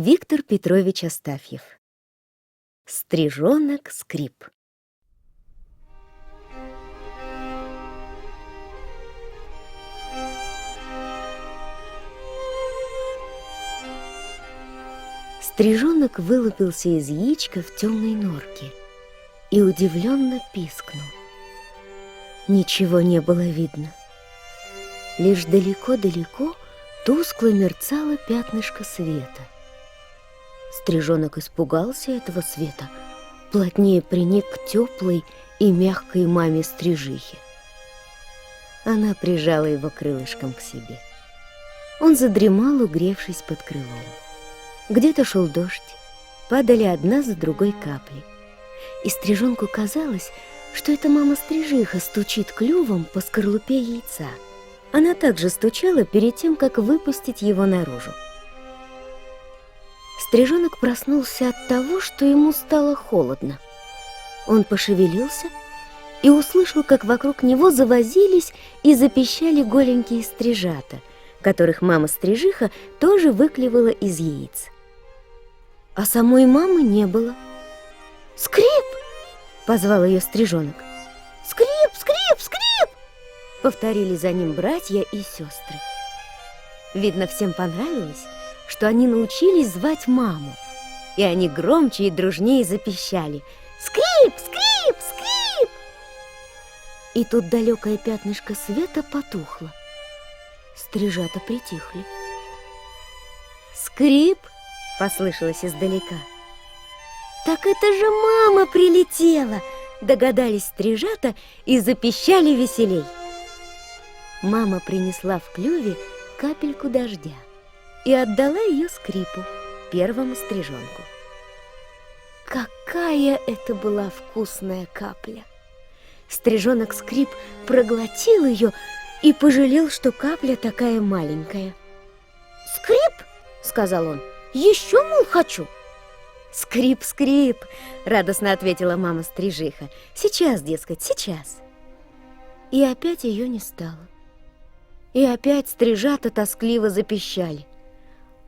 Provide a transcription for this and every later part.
Виктор Петрович Астафьев. Стрижонок Скрип. Стрижонок вылупился из яичка в темной норке и удивленно пискнул. Ничего не было видно. Лишь далеко-далеко тускло мерцало пятнышко света. Стрижонок испугался этого света, плотнее приник к теплой и мягкой маме-стрижихе. Она прижала его крылышком к себе. Он задремал, угревшись под крылом. Где-то шел дождь, падали одна за другой капли. И Стрижонку казалось, что эта мама-стрижиха стучит клювом по скорлупе яйца. Она также стучала перед тем, как выпустить его наружу. Стрижонок проснулся от того, что ему стало холодно. Он пошевелился и услышал, как вокруг него завозились и запищали голенькие стрижата, которых мама-стрижиха тоже выклевала из яиц. А самой мамы не было. «Скрип!» — позвал ее Стрижонок. «Скрип, скрип, скрип!» — повторили за ним братья и сестры. Видно, всем понравилось, что они научились звать маму, и они громче и дружнее запищали: «Скрип, скрип, скрип!» И тут далекое пятнышко света потухло. Стрижата притихли. «Скрип!» — послышалось издалека. «Так это же мама прилетела!» — догадались стрижата и запищали веселей. Мама принесла в клюве капельку дождя и отдала ее Скрипу, первому стрижонку. Какая это была вкусная капля! Стрижонок Скрип проглотил ее и пожалел, что капля такая маленькая. «Скрип!» — сказал он. «Еще, мол, хочу!» «Скрип, скрип!» — радостно ответила мама-стрижиха. «Сейчас, дескать, сейчас!» И опять ее не стало. И опять стрижата тоскливо запищали.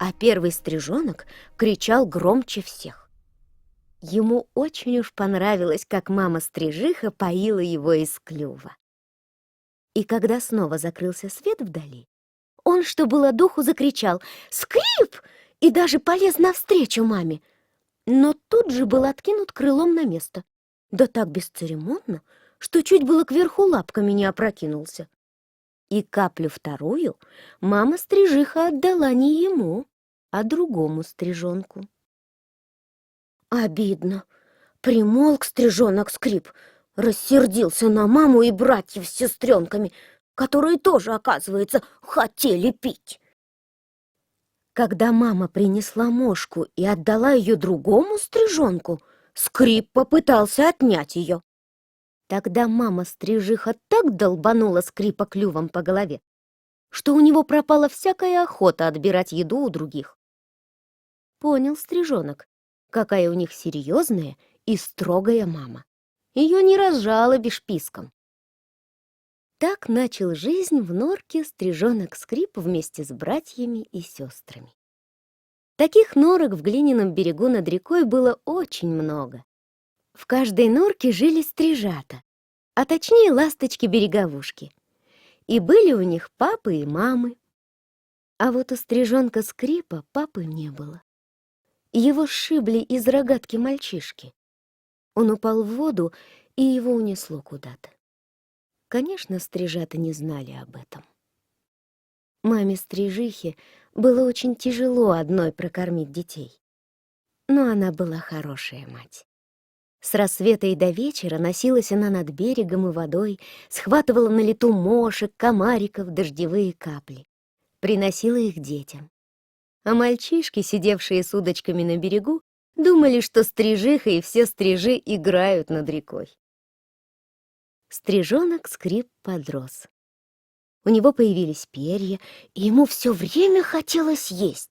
А первый стрижонок кричал громче всех. Ему очень уж понравилось, как мама-стрижиха поила его из клюва. И когда снова закрылся свет вдали, он, что было духу, закричал «Скрип!» и даже полез навстречу маме. Но тут же был откинут крылом на место. Да так бесцеремонно, что чуть было кверху лапками не опрокинулся. И каплю вторую мама-стрижиха отдала не ему, а другому стрижонку. Обидно. Примолк стрижонок Скрип, рассердился на маму и братьев с сестренками, которые тоже, оказывается, хотели пить. Когда мама принесла мошку и отдала ее другому стрижонку, Скрип попытался отнять ее. Тогда мама-стрижиха так долбанула Скрипа клювом по голове, что у него пропала всякая охота отбирать еду у других. Понял стрижонок, какая у них серьезная и строгая мама. Ее не разжалобишь писком. Так начал жизнь в норке стрижонок Скрип вместе с братьями и сестрами. Таких норок в глиняном берегу над рекой было очень много. В каждой норке жили стрижата, а точнее ласточки-береговушки. И были у них папы и мамы. А вот у стрижонка Скрипа папы не было. Его сшибли из рогатки мальчишки. Он упал в воду, и его унесло куда-то. Конечно, стрижата не знали об этом. Маме-стрижихе было очень тяжело одной прокормить детей. Но она была хорошая мать. С рассвета и до вечера носилась она над берегом и водой, схватывала на лету мошек, комариков, дождевые капли. Приносила их детям. А мальчишки, сидевшие с удочками на берегу, думали, что стрижиха и все стрижи играют над рекой. Стрижонок Скрип подрос. У него появились перья, и ему все время хотелось есть.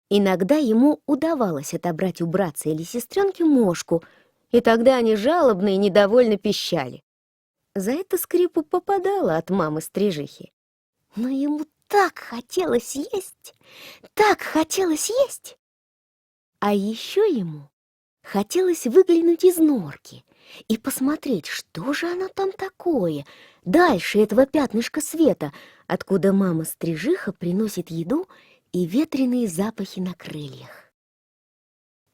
Иногда ему удавалось отобрать у братца или сестренки мошку, и тогда они жалобно и недовольно пищали. За это Скрипу попадало от мамы-стрижихи. Но ему так хотелось есть, А еще ему хотелось выглянуть из норки и посмотреть, что же оно там такое, дальше этого пятнышка света, откуда мама-стрижиха приносит еду и ветреные запахи на крыльях.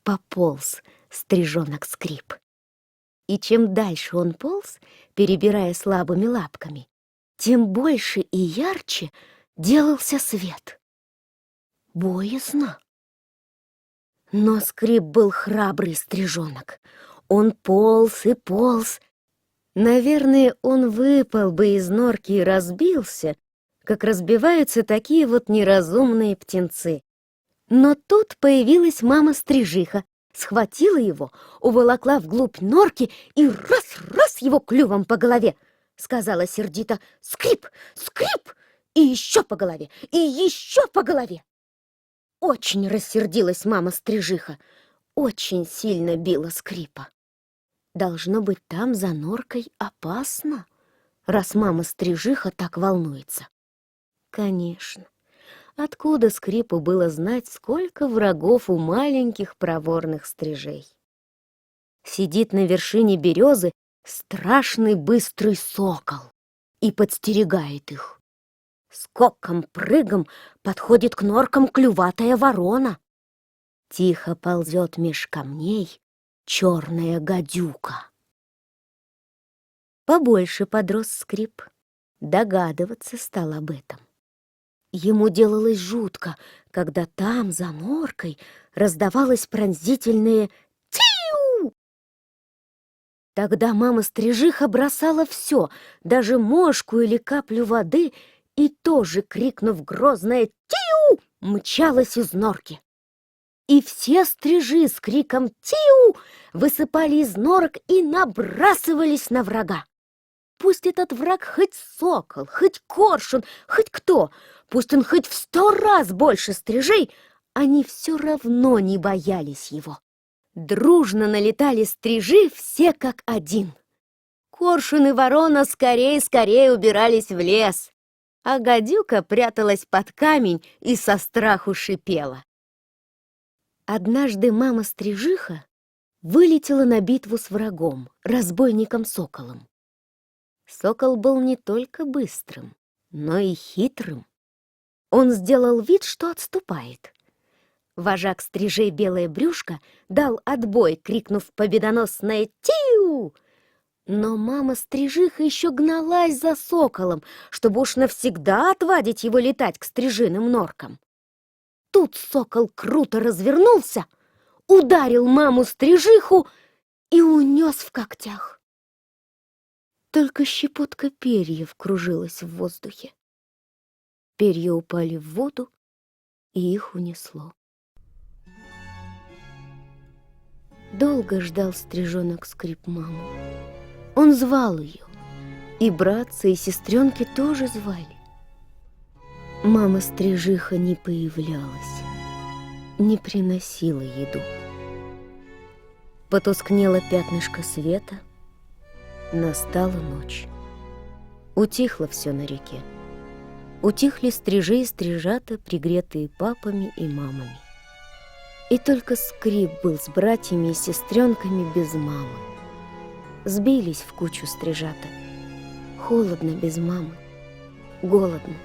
Пополз стрижонок Скрип. И чем дальше он полз, перебирая слабыми лапками, тем больше и ярче делался свет. Боязно. Но Скрип был храбрый стрижонок. Он полз и полз. Наверное, он выпал бы из норки и разбился, как разбиваются такие вот неразумные птенцы. Но тут появилась мама-стрижиха, схватила его, уволокла вглубь норки и раз-раз его клювом по голове. Сказала сердито: «Скрип! Скрип! И еще по голове! И еще по голове!» Очень рассердилась мама-стрижиха, очень сильно била Скрипа. Должно быть, там за норкой опасно, раз мама-стрижиха так волнуется. Конечно, откуда Скрипу было знать, сколько врагов у маленьких проворных стрижей? Сидит на вершине березы страшный быстрый сокол и подстерегает их. Скоком-прыгом подходит к норкам клюватая ворона. Тихо ползет меж камней черная гадюка. Побольше подрос Скрип, догадываться стал об этом. Ему делалось жутко, когда там, за норкой, раздавалось пронзительное «Тиу!». Тогда мама-стрижиха бросала все, даже мошку или каплю воды, и тоже, крикнув грозное «Тиу!», мчалась из норки. И все стрижи с криком «Тиу!» высыпали из норок и набрасывались на врага. Пусть этот враг хоть сокол, хоть коршун, хоть кто, пусть он хоть в 100 раз больше стрижей, они все равно не боялись его. Дружно налетали стрижи все как один. Коршун и ворона скорее-скорее убирались в лес, а гадюка пряталась под камень и со страху шипела. Однажды мама-стрижиха вылетела на битву с врагом, разбойником-соколом. Сокол был не только быстрым, но и хитрым. Он сделал вид, что отступает. Вожак стрижей Белое Брюшко дал отбой, крикнув победоносное «Тиу!». Но мама-стрижиха еще гналась за соколом, чтобы уж навсегда отвадить его летать к стрижиным норкам. Тут сокол круто развернулся, ударил маму-стрижиху и унес в когтях. Только щепотка перьев кружилась в воздухе. Перья упали в воду, и их унесло. Долго ждал стрижонок Скрип маму. Он звал ее, и братца, и сестренки тоже звали. Мама-стрижиха не появлялась, не приносила еду. Потускнело пятнышко света, настала ночь. Утихло все на реке. Утихли стрижи и стрижата, пригретые папами и мамами. И только Скрип был с братьями и сестренками без мамы. Сбились в кучу стрижата. Холодно без мамы, голодно.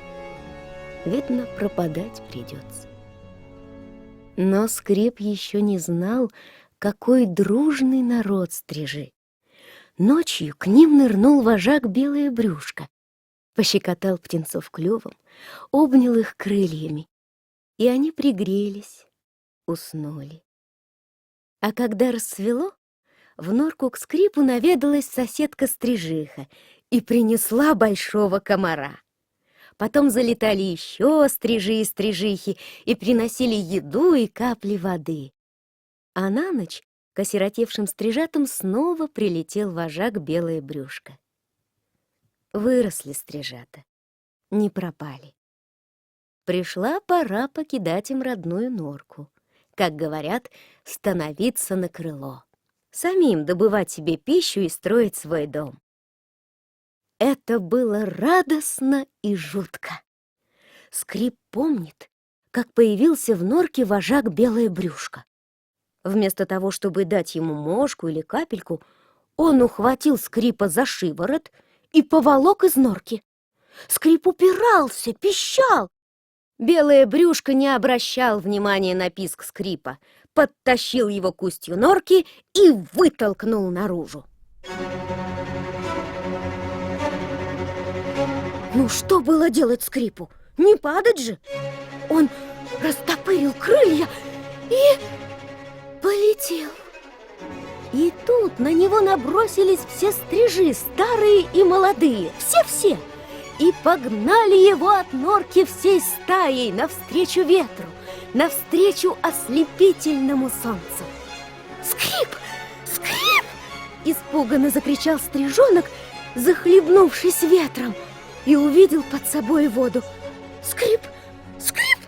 Видно, пропадать придется. Но Скрип еще не знал, какой дружный народ стрижи. Ночью к ним нырнул вожак Белое Брюшко, пощекотал птенцов клювом, обнял их крыльями, и они пригрелись, уснули. А когда рассвело, в норку к Скрипу наведалась соседка-стрижиха и принесла большого комара. Потом залетали еще стрижи и стрижихи и приносили еду и капли воды. А на ночь к осиротевшим стрижатам снова прилетел вожак Белое Брюшко. Выросли стрижата, не пропали. Пришла пора покидать им родную норку, как говорят, становиться на крыло, самим добывать себе пищу и строить свой дом. Это было радостно и жутко. Скрип помнит, как появился в норке вожак Белое Брюшко. Вместо того, чтобы дать ему мошку или капельку, он ухватил Скрипа за шиворот и поволок из норки. Скрип упирался, пищал. Белое брюшко не обращал внимания на писк Скрипа, подтащил его к устью норки и вытолкнул наружу. Ну что было делать Скрипу? Не падать же! Он растопырил крылья и полетел. И тут на него набросились все стрижи, старые и молодые, все-все, и погнали его от норки всей стаей навстречу ветру, навстречу ослепительному солнцу. «Скрип! Скрип!» — испуганно закричал стрижонок, захлебнувшись ветром, и увидел под собой воду. «Скрип! Скрип!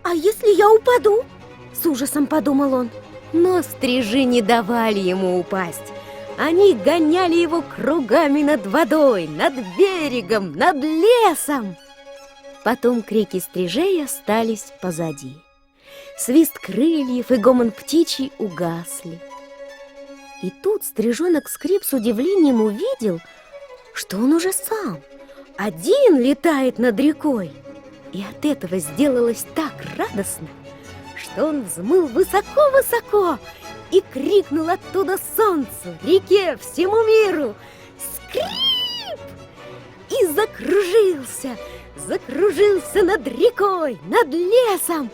А если я упаду?» — с ужасом подумал он. Но стрижи не давали ему упасть. Они гоняли его кругами над водой, над берегом, над лесом. Потом крики стрижей остались позади. Свист крыльев и гомон птичий угасли. И тут стрижонок Скрип с удивлением увидел, что он уже сам один летает над рекой. И от этого сделалось так радостно, что он взмыл высоко-высоко и крикнул оттуда солнцу, реке, всему миру: «Скрип!» И закружился над рекой, над лесом.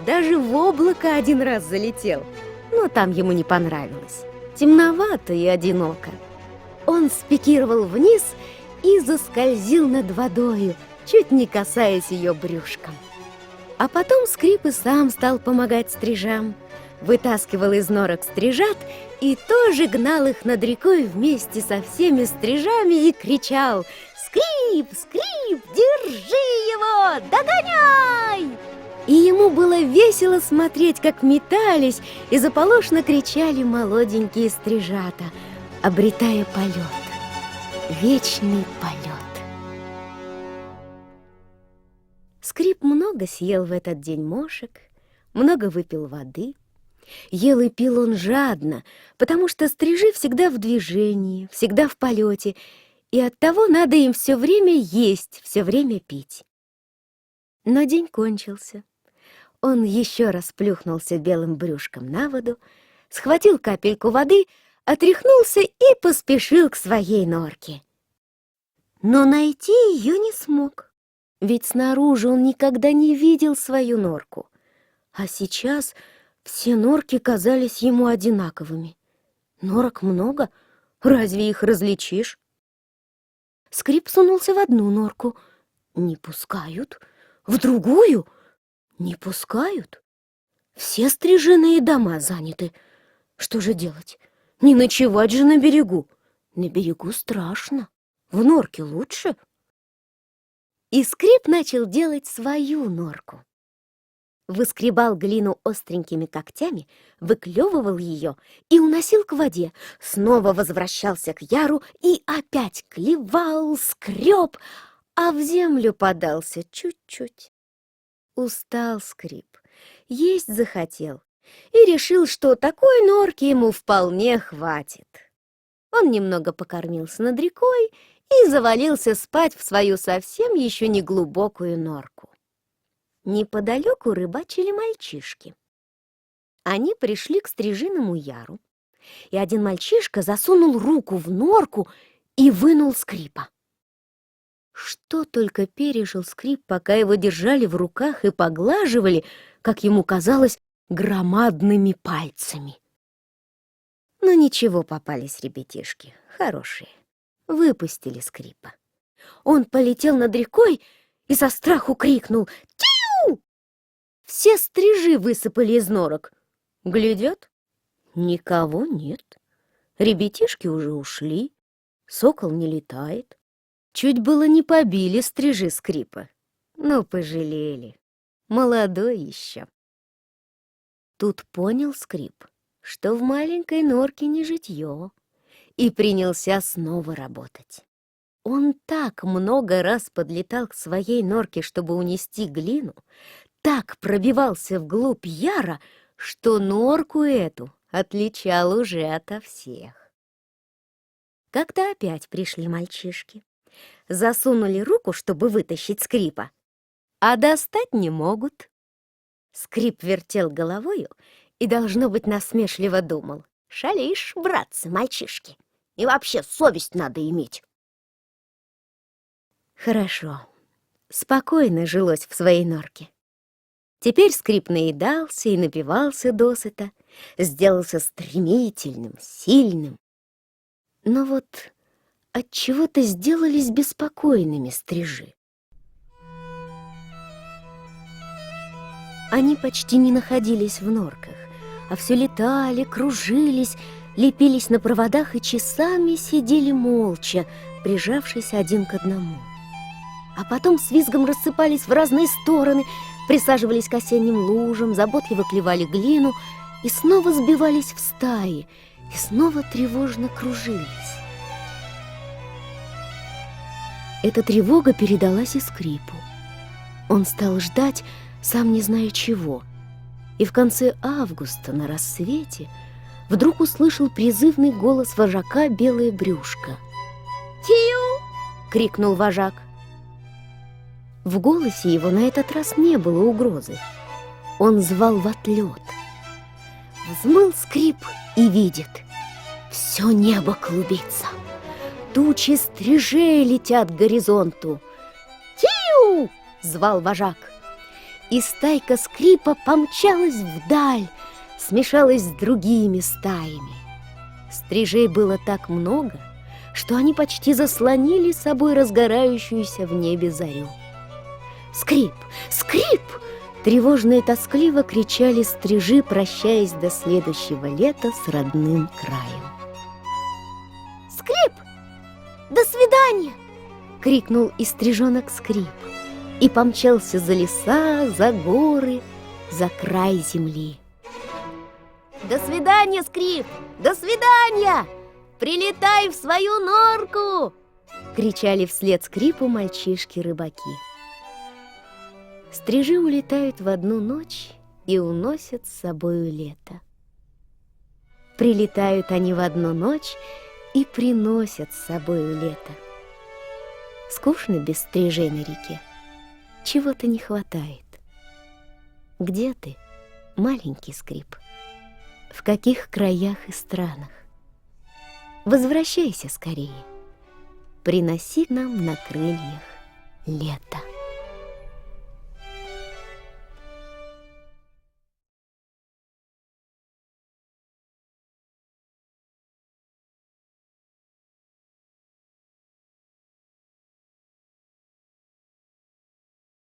Даже в облако один раз залетел, но там ему не понравилось. Темновато и одиноко. Он спикировал вниз и заскользил над водою, чуть не касаясь ее брюшком. А потом Скрип и сам стал помогать стрижам, вытаскивал из норок стрижат и тоже гнал их над рекой вместе со всеми стрижами и кричал: «Скрип! Скрип! Держи его! Догоняй!» И ему было весело смотреть, как метались и заполошно кричали молоденькие стрижата, обретая полет, вечный полет. Скрип много съел в этот день мошек, много выпил воды. Ел и пил он жадно, потому что стрижи всегда в движении, всегда в полете, и оттого надо им все время есть, все время пить. Но день кончился. Он еще раз плюхнулся белым брюшком на воду, схватил капельку воды, отряхнулся и поспешил к своей норке. Но найти ее не смог, ведь снаружи он никогда не видел свою норку. А сейчас все норки казались ему одинаковыми. Норок много, разве их различишь? Скрип сунулся в одну норку. Не пускают. В другую не пускают. Все стрижиные дома заняты. Что же делать? Не ночевать же на берегу. На берегу страшно. В норке лучше. И Скрип начал делать свою норку. Выскребал глину остренькими когтями, выклевывал ее и уносил к воде, снова возвращался к яру и опять клевал, скреб, а в землю подался чуть-чуть. Устал Скрип, есть захотел и решил, что такой норки ему вполне хватит. Он немного покормился над рекой и завалился спать в свою совсем еще не глубокую норку. Неподалеку рыбачили мальчишки. Они пришли к стрижиному яру, и один мальчишка засунул руку в норку и вынул Скрипа. Что только пережил Скрип, пока его держали в руках и поглаживали, как ему казалось, громадными пальцами. Но ничего, попались ребятишки, хорошие. Выпустили Скрипа. Он полетел над рекой и со страху крикнул: «Тиу!» Все стрижи высыпали из норок. Глядят, никого нет. Ребятишки уже ушли, сокол не летает. Чуть было не побили стрижи Скрипа, но пожалели. Молодой еще. Тут понял Скрип, что в маленькой норке не житье, и принялся снова работать. Он так много раз подлетал к своей норке, чтобы унести глину, так пробивался вглубь яра, что норку эту отличал уже ото всех. Когда опять пришли мальчишки, засунули руку, чтобы вытащить Скрипа, а достать не могут. Скрип вертел головою и, должно быть, насмешливо думал: «Шалишь, братцы, мальчишки, и вообще совесть надо иметь». Хорошо, спокойно жилось в своей норке. Теперь Скрип наедался и напивался досыта, сделался стремительным, сильным. Но вот отчего-то сделались беспокойными стрижи. Они почти не находились в норках, а все летали, кружились, лепились на проводах и часами сидели молча, прижавшись один к одному. А потом с визгом рассыпались в разные стороны, присаживались к осенним лужам, заботливо клевали глину и снова сбивались в стаи, и снова тревожно кружились. Эта тревога передалась и Скрипу. Он стал ждать, сам не зная чего, и в конце августа на рассвете вдруг услышал призывный голос вожака «Белое брюшко». «Тию!» — крикнул вожак. В голосе его на этот раз не было угрозы. Он звал в отлет. Взмыл Скрип и видит: все небо клубится. Тучи стрижей летят к горизонту. «Тию!» — звал вожак. И стайка Скрипа помчалась вдаль, смешалась с другими стаями. Стрижей было так много, что они почти заслонили собой разгорающуюся в небе зарю. «Скрип! Скрип!» — тревожно и тоскливо кричали стрижи, прощаясь до следующего лета с родным краем. «Скрип! До свидания!» — крикнул и стрижонок Скрип и помчался за леса, за горы, за край земли. «До свидания, Скрип! До свидания! Прилетай в свою норку!» — кричали вслед Скрипу мальчишки-рыбаки. Стрижи улетают в одну ночь и уносят с собою лето. Прилетают они в одну ночь и приносят с собою лето. Скучно без стрижей на реке, чего-то не хватает. Где ты, маленький Скрип? В каких краях и странах? Возвращайся скорее, приноси нам на крыльях лето.